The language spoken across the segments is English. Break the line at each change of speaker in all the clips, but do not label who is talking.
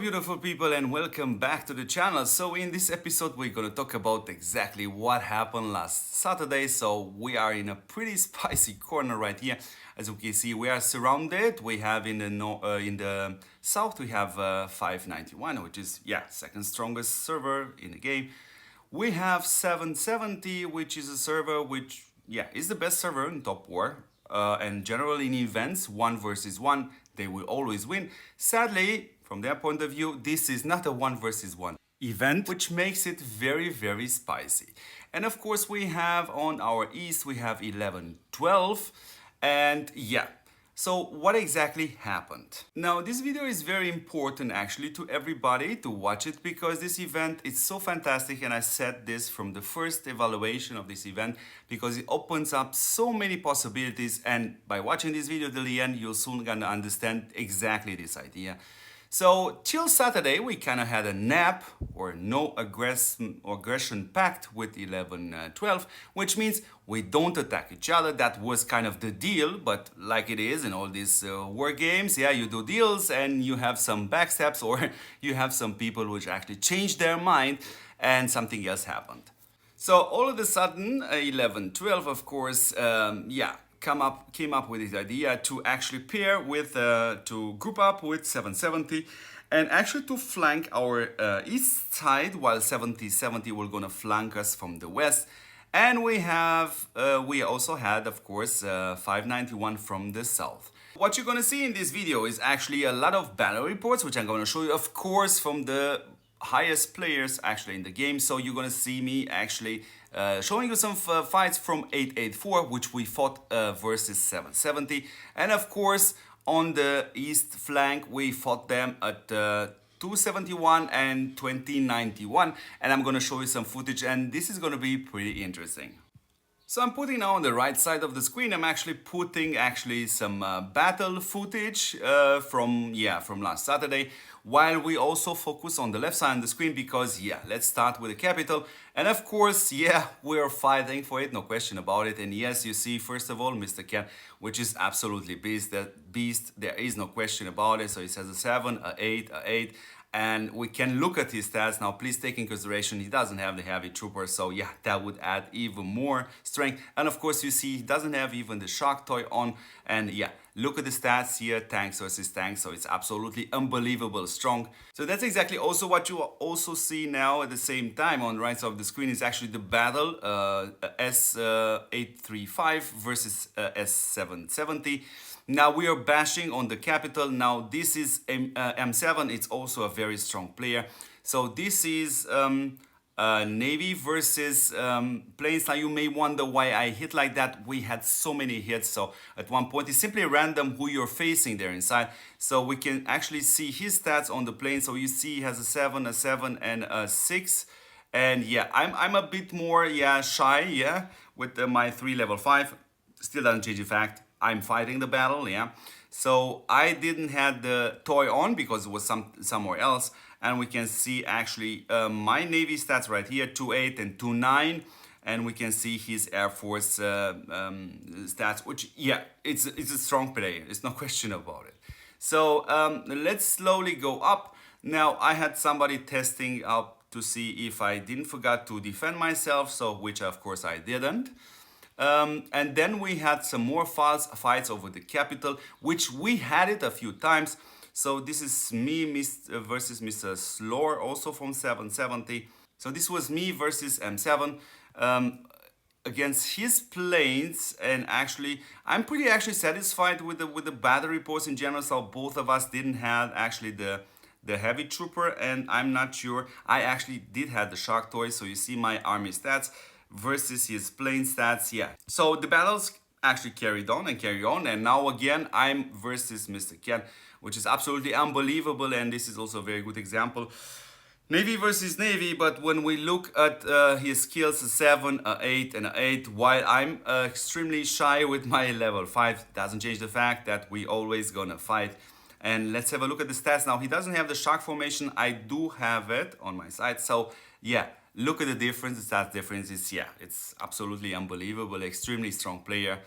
beautiful people, and welcome back to the channel. So in this episode we're gonna talk about exactly what happened last Saturday. So we are in a pretty spicy corner right here. As you can see, we are surrounded. We have in the south we have 591, which is second strongest server in the game. We have 770, which is a server which is the best server in TOPWAR. And generally in events, 1 versus 1, they will always win. Sadly, from their point of view, this is not a 1 versus 1 event, which makes it very, very spicy. And of course, we have on our east, we have 1112. And so what exactly happened? Now, this video is very important actually to everybody to watch it, because this event is so fantastic, and I said this from the first evaluation of this event, because it opens up so many possibilities, and by watching this video till the end, you'll soon gonna understand exactly this idea. So till Saturday, we kind of had a nap or no aggression pact with 1112, which means we don't attack each other. That was kind of the deal, but like it is in all these war games, you do deals and you have some backstabs, or you have some people which actually change their mind and something else happened. So all of a sudden, 1112, of course, came up with this idea to actually pair with, to group up with 770 and actually to flank our east side, while 7070 were gonna flank us from the west. And we also had, of course, 591 from the south. What you're gonna see in this video is actually a lot of battle reports, which I'm gonna show you, of course, from the highest players actually in the game. So you're gonna see me actually showing you some fights from 884, which we fought versus 770, and of course on the east flank we fought them at 271 and 2091, and I'm gonna show you some footage, and this is gonna be pretty interesting. So I'm putting now on the right side of the screen, I'm actually putting some battle footage from last Saturday, while we also focus on the left side of the screen, because let's start with the capital. And of course, we're fighting for it, no question about it. And yes, you see, first of all, Mr. Ken, which is absolutely beast, there is no question about it. So he says a 7, a 8, a 8. And we can look at his stats. Now, please take in consideration, he doesn't have the heavy trooper, so that would add even more strength. And of course, you see, he doesn't have even the shock toy on. And look at the stats here, tanks versus tanks, so it's absolutely unbelievable strong. So that's exactly also what you also see now at the same time on the right side of the screen is actually the battle, s835 versus s770. Now we are bashing on the capital. Now this is M7, it's also a very strong player. So this is Navy versus planes. Now you may wonder why I hit like that. We had so many hits, so at one point it's simply random who you're facing there inside. So we can actually see his stats on the plane. So you see he has a 7, a 7 and a 6. And I'm a bit more shy with my 3 level 5. Still doesn't change the fact I'm fighting the battle, So I didn't have the toy on because it was somewhere else. And we can see actually my Navy stats right here, 2.8 and 2.9. And we can see his Air Force stats, which, it's a strong player. There's no question about it. So let's slowly go up. Now, I had somebody testing up to see if I didn't forget to defend myself, so which of course I didn't. And then we had some more fights over the capital, which we had it a few times. So this is me versus Mr. Slore, also from 770. So this was me versus M7 against his planes, and actually I'm pretty satisfied with the battle reports in general. So both of us didn't have actually the heavy trooper, and I'm not sure. I actually did have the shock toy, so you see my army stats versus his plane stats, So the battles actually carried on, and now again I'm versus Mr. Ken, which is absolutely unbelievable, and this is also a very good example. Navy versus Navy, but when we look at his skills, a 7, a 8 and a 8, while I'm extremely shy with my level 5, doesn't change the fact that we always gonna fight. And let's have a look at the stats now. He doesn't have the shock formation, I do have it on my side, so look at the difference, the stats difference is, it's absolutely unbelievable, extremely strong player.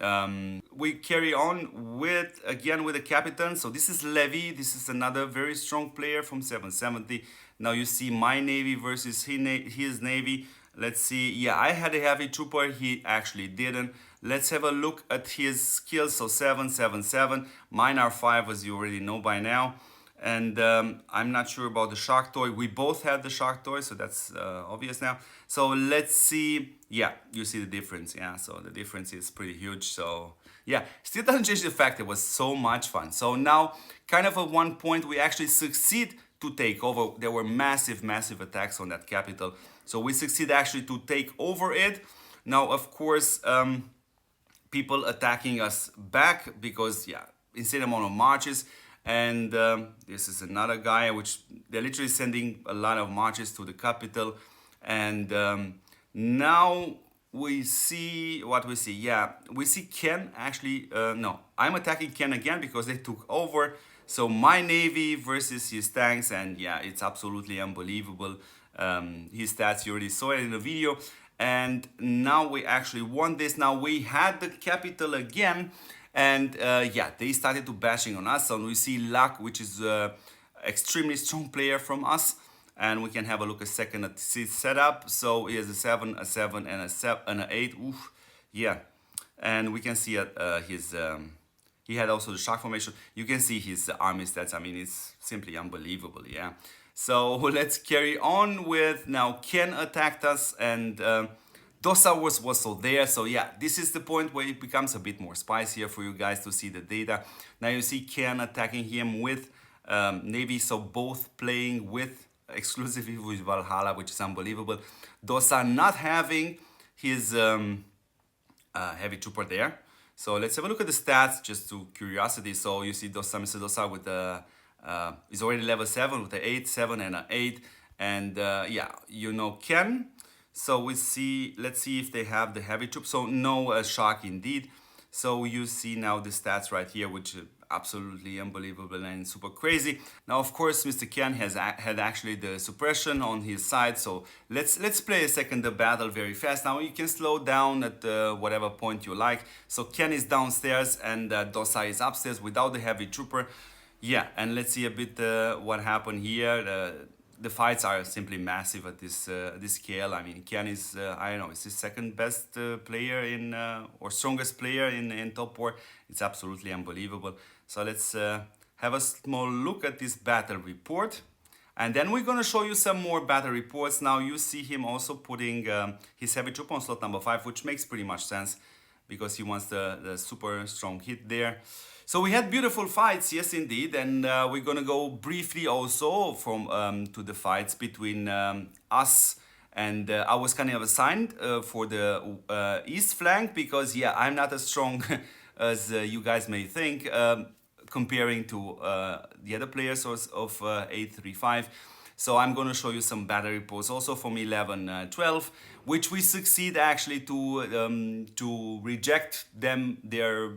We carry on with again with the captain. So this is Levy. This is another very strong player from 770. Now you see my navy versus his navy. Let's see. Yeah, I had a heavy trooper. He actually didn't. Let's have a look at his skills. So 777. Mine are 5, as you already know by now. And I'm not sure about the shark toy. We both had the shark toy, so that's obvious now. So let's see. Yeah, you see the difference. Yeah, so the difference is pretty huge. So yeah, still doesn't change the fact it was so much fun. So now, kind of at one point, we actually succeed to take over. There were massive, massive attacks on that capital. So we succeed actually to take over it. Now, of course, people attacking us back because, yeah, insane amount of marches. And this is another guy, which they're literally sending a lot of marches to the capital. And now we see what we see. Yeah, we see Ken actually. No, I'm attacking Ken again because they took over. So my navy versus his tanks, and yeah, it's absolutely unbelievable. His stats, you already saw it in the video. And now we actually won this. Now we had the capital again. And yeah, they started to bashing on us. So we see Luck, which is extremely strong player from us. And we can have a look a second at his setup. So he has a 7, a 7, and an 8. Oof, yeah. And we can see his... he had also the shark formation. You can see his army stats. I mean, it's simply unbelievable, yeah. So let's carry on with... Now Ken attacked us, and... Dosa was also there, so yeah, this is the point where it becomes a bit more spicier for you guys to see the data. Now you see Ken attacking him with Navy, so both playing with exclusively with Valhalla, which is unbelievable. Dosa not having his heavy trooper there. So let's have a look at the stats, just to curiosity. So you see Dosa, Mr. Dosa with the, he's already level 7 with the 8, 7, and an 8. And yeah, you know Ken. So we see, let's see if they have the heavy troop. So no shark indeed. So you see now the stats right here, which are absolutely unbelievable and super crazy. Now, of course, Mr. Ken had actually the suppression on his side. So let's play a second the battle very fast. Now you can slow down at whatever point you like. So Ken is downstairs and Dosa is upstairs without the heavy trooper. Yeah, and let's see a bit what happened here. The fights are simply massive at this scale. I mean, Ken is, I don't know, it's his second best player in, or strongest player in Top War. It's absolutely unbelievable. So let's have a small look at this battle report. And then we're going to show you some more battle reports. Now you see him also putting his heavy troop on slot number 5, which makes pretty much sense because he wants the super strong hit there. So we had beautiful fights, yes indeed, and we're gonna go briefly also from to the fights between us, and I was kind of assigned for the east flank because yeah, I'm not as strong as you guys may think comparing to the other players of 835. So I'm going to show you some battle reports also from 1112, which we succeed actually to reject their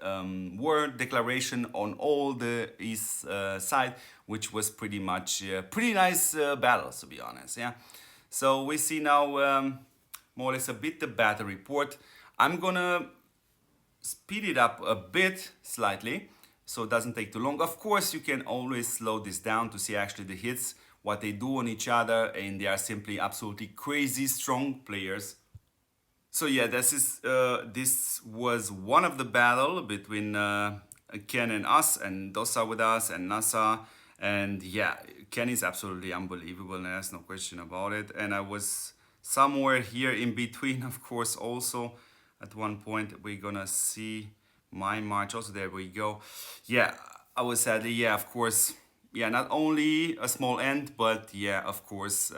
war declaration on all the east side, which was pretty much pretty nice battles, to be honest. Yeah. So we see now more or less a bit the battle report. I'm gonna speed it up a bit slightly so it doesn't take too long. Of course, you can always slow this down to see actually the hits, what they do on each other, and they are simply absolutely crazy strong players. So yeah, this was one of the battle between Ken and us, and Dosa with us, and NASA. And yeah, Ken is absolutely unbelievable, and there's no question about it. And I was somewhere here in between, of course, also. At one point, we're gonna see my march. Also, there we go. Yeah, I was sadly, yeah, of course, yeah, not only a small end, but yeah, of course,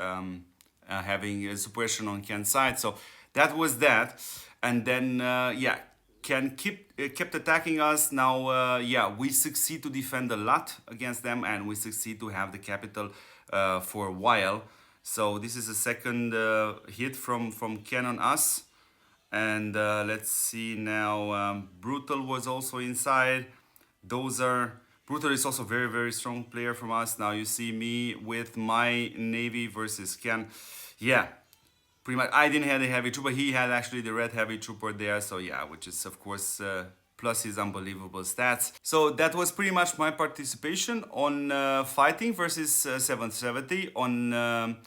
having a suppression on Ken's side. So that was that. And then, yeah, Ken kept attacking us. Now, yeah, we succeed to defend a lot against them, and we succeed to have the capital for a while. So this is a second hit from Ken on us. And let's see now, Brutal was also inside. Brutal is also very, very strong player from us. Now you see me with my Navy versus Ken. Yeah, pretty much I didn't have the heavy trooper. He had actually the red heavy trooper there. So yeah, which is of course plus his unbelievable stats. So that was pretty much my participation on fighting versus 770 on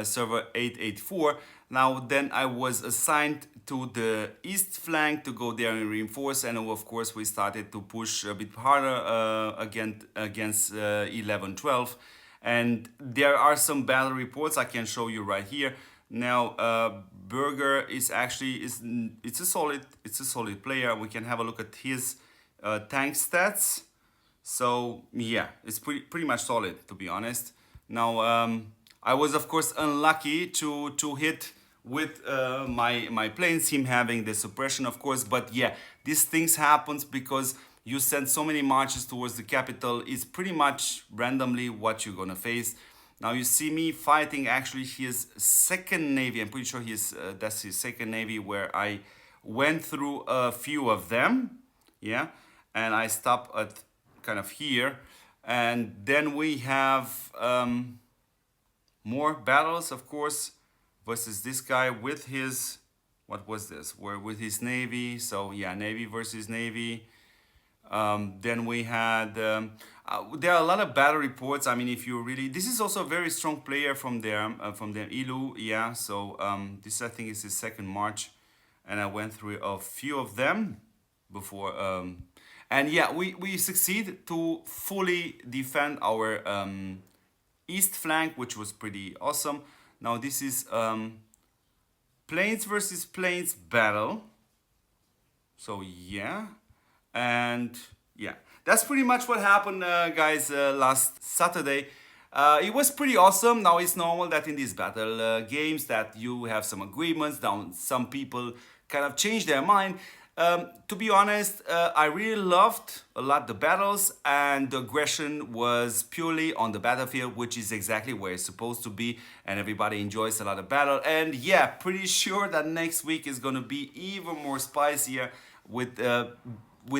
server 884. Now then I was assigned to the east flank to go there and reinforce, and of course we started to push a bit harder against 1112. And there are some battle reports I can show you right here. Now Burger is actually it's a solid player. We can have a look at his tank stats. So yeah, it's pretty much solid, to be honest. Now I was of course unlucky to hit with my planes, him having the suppression of course, but yeah, these things happens because you send so many marches towards the capital. It's pretty much randomly what you're gonna face. Now you see me fighting actually his second navy. I'm pretty sure that's his second navy, where I went through a few of them, yeah, and I stopped at kind of here, and then we have more battles, of course, versus this guy with his, what was this? With his navy. So yeah, navy versus navy. Then we had, there are a lot of battle reports. I mean, if you really, this is also a very strong player from their Ilu, yeah. So this I think is his second march, and I went through a few of them before. And yeah, we succeed to fully defend our east flank, which was pretty awesome. Now this is planes versus planes battle. So yeah, and yeah, that's pretty much what happened, guys, last Saturday. It was pretty awesome. Now it's normal that in these battle games that you have some agreements. Now some people kind of change their mind. To be honest, I really loved a lot the battles, and the aggression was purely on the battlefield, which is exactly where it's supposed to be, and everybody enjoys a lot of battle. And yeah, pretty sure that next week is gonna be even more spicier with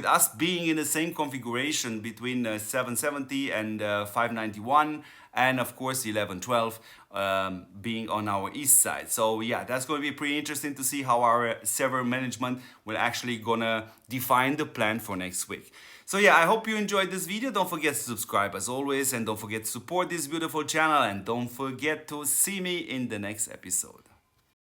us being in the same configuration between 770 and 591, and of course 1112 being on our east side. So yeah, that's going to be pretty interesting to see how our server management will actually gonna define the plan for next week. So yeah, I hope you enjoyed this video. Don't forget to subscribe as always, and don't forget to support this beautiful channel, and don't forget to see me in the next episode.